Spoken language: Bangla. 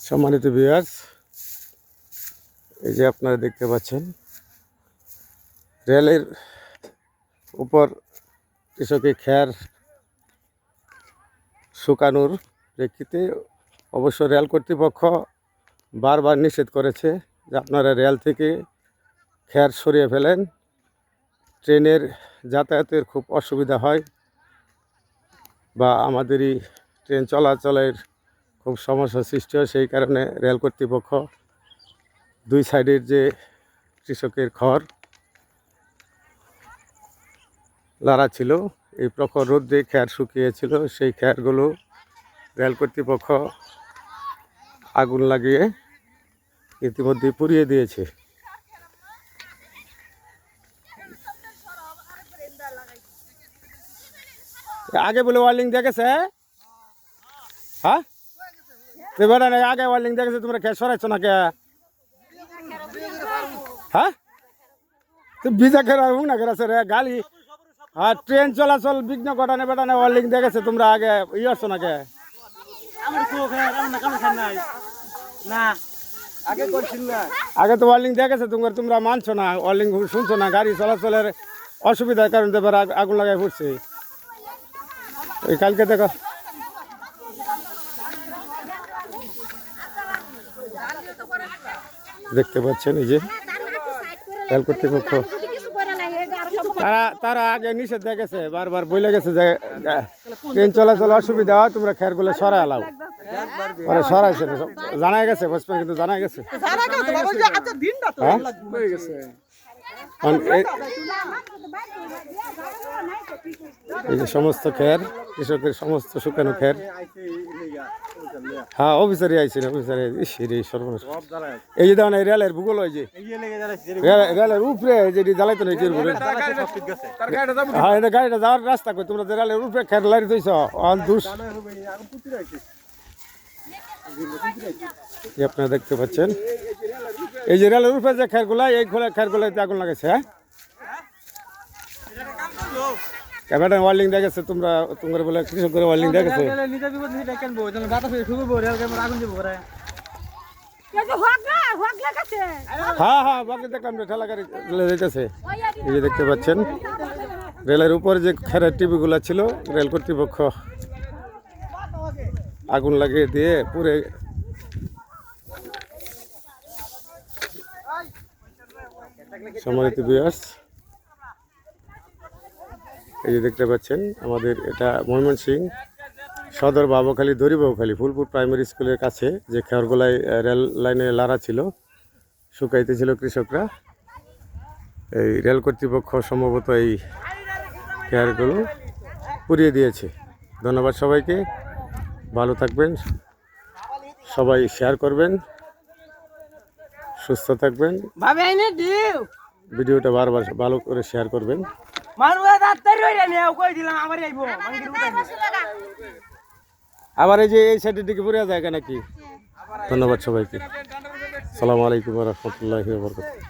সম্মানিত ভিউয়ার্স, এই যে আপনারা দেখতে পাচ্ছেন রেলের উপর কৃষকে খের শুকানোর প্রেক্ষিতে অবশ্য রেল কর্তৃপক্ষ বারবার নিষেধ করেছে যে আপনারা রেল থেকে খের সরিয়ে ফেলেন, ট্রেনের যাতায়াতের খুব অসুবিধা হয় বা আমাদেরই ট্রেন চলাচলের খুব সমস্যা সৃষ্টি হয়। সেই কারণে রেল কর্তৃপক্ষ দুই সাইডের যে কৃষকের খড় লাড়া ছিল, এই প্রখর রোদ্রে খের শুকিয়েছিল, সেই খেরগুলো রেল কর্তৃপক্ষ আগুন লাগিয়ে ইতিমধ্যে পুড়িয়ে দিয়েছে। আগে বলে ওয়ার্নিং দেখেছে, হ্যাঁ বেটা নাই, আগে ওয়ার্নিং দেখেছে, তোমরা খেয়ে সরাইছো না কে? হ্যাঁ ভিজা খেয়ে না খেয়েছে রে গালি। আর ট্রেন চলাচল বিঘ্ন ঘটানে বেটা না ওয়ার্নিং দেখেছে, তোমরা আগে ইয়ে আসছো না কে? আগে তো ওয়ার্নিং দেখেছে, তোমরা মানছো না, ওয়ার্নিং শুনছো না, গাড়ি চলাচলের অসুবিধার কারণে এবার আগুন লাগাই পড়ছে। ওই কালকে দেখো দেখতে পাচ্ছেন এই যে রেল কর্তৃপক্ষ তারা আগে নিষেধ দেখেছে, বারবার বলে গেছে যে ট্রেন চলাচল অসুবিধা হয়, তোমরা খেরগুলো সরাই আলাও, পরে সরাইছে না, জানাই গেছে বসবেন, কিন্তু জানাই গেছে এই যে সমস্ত খের কৃষকের সমস্ত শুকানো খের। হ্যাঁ অফিসারই আইছেন, অফিসারে সর্বনাশ। এই যে দেখুন রেলের ভূগোল, ওই যে রেলের উপরে যেটি জ্বালাইতো না, হ্যাঁ এটা গাড়িটা যাওয়ার রাস্তা কই, তোমরা যে রেলের উপরে খের লাড়ি দিয়েছ আপনারা দেখতে পাচ্ছেন। এই যে রেলের উপরে যে খেরগুলা, এই খেরগুলাতে আগুন লাগাইছে। হ্যাঁ ক্যামেরা ওয়ার্নিং দেখেছে, তোমরা বলে কৃষক করে ওয়ার্নিং দেখেছে। হ্যাঁ হ্যাঁ বাকি দেখলাম ঠেলা গাড়ি যেতেছে। এই যে দেখতে পাচ্ছেন রেলের উপরে যে খেরের টিভিগুলো ছিল, রেল কর্তৃপক্ষ আগুন লাগিয়ে দিয়ে পুরে সম্মানিত ভিউয়ার্স, এই যে দেখতে পাচ্ছেন আমাদের এটা ময়মনসিংহ সদর বাবুখালী দড়িবাবুখালী ফুলপুর প্রাইমারি স্কুলের কাছে যে খেরগুলাই রেল লাইনে লাড়া ছিল, শুকাইতেছিল কৃষকরা। এই রেল কর্তৃপক্ষ সম্ভবত এই খেরগুলো পুড়িয়ে দিয়েছে। ধন্যবাদ সবাইকে, ভালো থাকবেন, সবাই শেয়ার করবেন, সুস্থ থাকবেন, ভিডিওটা বারবার ভালো করে শেয়ার করবেন। আবার এই যে এই সাইডের দিকে পড়ে যায় নাকি। ধন্যবাদ সবাইকে, আসসালামু আলাইকুম ওয়া রাহমাতুল্লাহি ওয়া বারাকাতুহু।